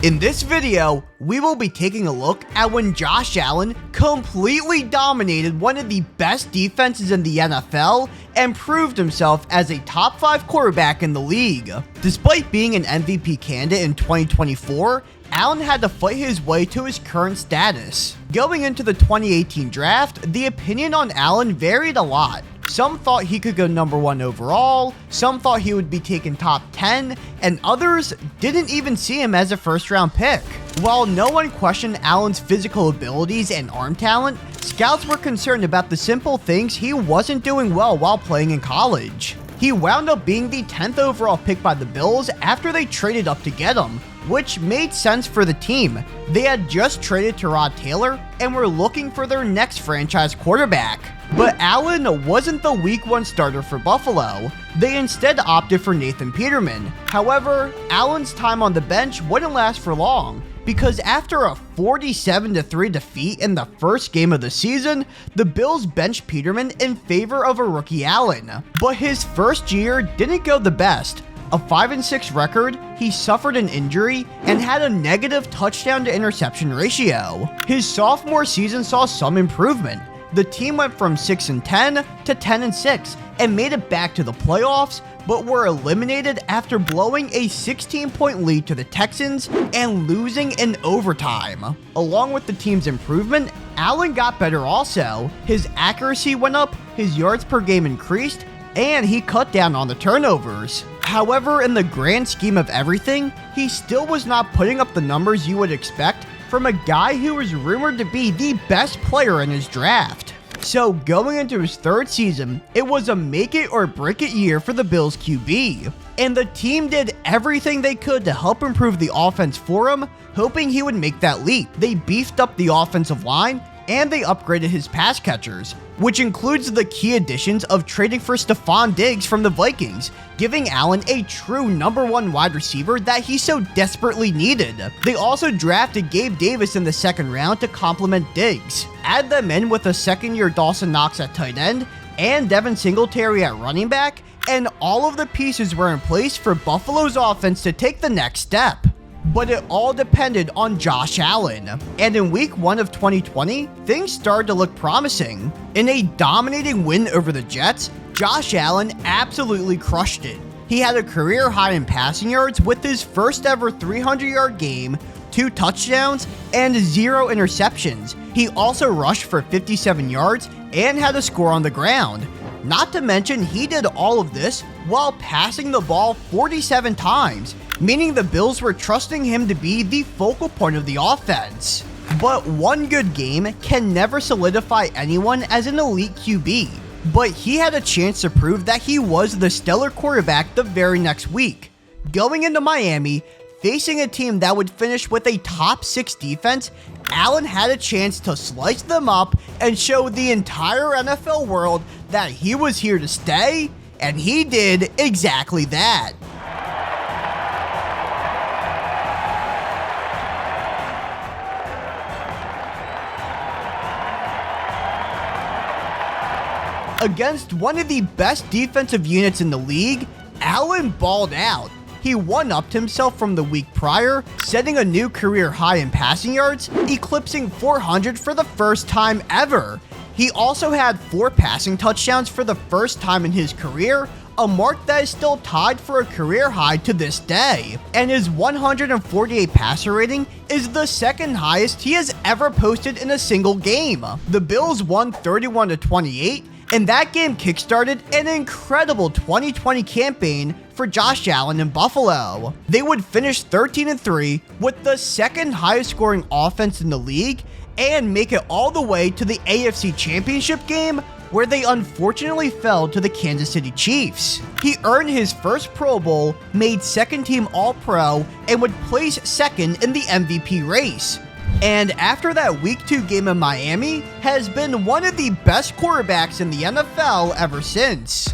In this video, we will be taking a look at when Josh Allen completely dominated one of the best defenses in the NFL and proved himself as a top 5 quarterback in the league. Despite being an MVP candidate in 2024, Allen had to fight his way to his current status. Going into the 2018 draft, the opinion on Allen varied a lot. Some thought he could go number 1 overall, some thought he would be taken top 10, and others didn't even see him as a first-round pick. While no one questioned Allen's physical abilities and arm talent, scouts were concerned about the simple things he wasn't doing well while playing in college. He wound up being the 10th overall pick by the Bills after they traded up to get him, which made sense for the team. They had just traded Tyrod Taylor and were looking for their next franchise quarterback. But Allen wasn't the week 1 starter for Buffalo. They instead opted for Nathan Peterman. However, Allen's time on the bench wouldn't last for long, because after a 47-3 defeat in the first game of the season, the Bills benched Peterman in favor of a rookie Allen. But his first year didn't go the best. A 5-6 record, he suffered an injury, and had a negative touchdown to interception ratio. His sophomore season saw some improvement. The team went from 6-10 to 10-6 and made it back to the playoffs, but were eliminated after blowing a 16-point lead to the Texans and losing in overtime. Along with the team's improvement, Allen got better also. His accuracy went up, his yards per game increased, and he cut down on the turnovers. However, in the grand scheme of everything, he still was not putting up the numbers you would expect from a guy who was rumored to be the best player in his draft. So going into his 3rd season, it was a make it or break it year for the Bills QB. And the team did everything they could to help improve the offense for him, hoping he would make that leap. They beefed up the offensive line, and they upgraded his pass catchers, which includes the key additions of trading for Stephon Diggs from the Vikings, giving Allen a true number 1 wide receiver that he so desperately needed. They also drafted Gabe Davis in the 2nd round to complement Diggs. Add them in with a 2nd-year Dawson Knox at tight end and Devin Singletary at running back, and all of the pieces were in place for Buffalo's offense to take the next step. But it all depended on Josh Allen. And in week 1 of 2020, things started to look promising. In a dominating win over the Jets, Josh Allen absolutely crushed it. He had a career high in passing yards with his first ever 300-yard game, 2 touchdowns, and 0 interceptions. He also rushed for 57 yards and had a score on the ground. Not to mention, he did all of this while passing the ball 47 times, meaning the Bills were trusting him to be the focal point of the offense. But one good game can never solidify anyone as an elite QB. But he had a chance to prove that he was the stellar quarterback the very next week. Going into Miami, facing a team that would finish with a top 6 defense, Allen had a chance to slice them up and show the entire NFL world that he was here to stay, and he did exactly that. Against one of the best defensive units in the league, Allen balled out. He one-upped himself from the week prior, setting a new career high in passing yards, eclipsing 400 for the first time ever. He also had 4 passing touchdowns for the first time in his career, a mark that is still tied for a career high to this day. And his 148 passer rating is the 2nd highest he has ever posted in a single game. The Bills won 31-28, and that game kickstarted an incredible 2020 campaign for Josh Allen in Buffalo. They would finish 13-3 with the 2nd highest scoring offense in the league and make it all the way to the AFC Championship game, where they unfortunately fell to the Kansas City Chiefs. He earned his first Pro Bowl, made 2nd team All-Pro, and would place 2nd in the MVP race. And after that week 2 game in Miami, has been one of the best quarterbacks in the NFL ever since.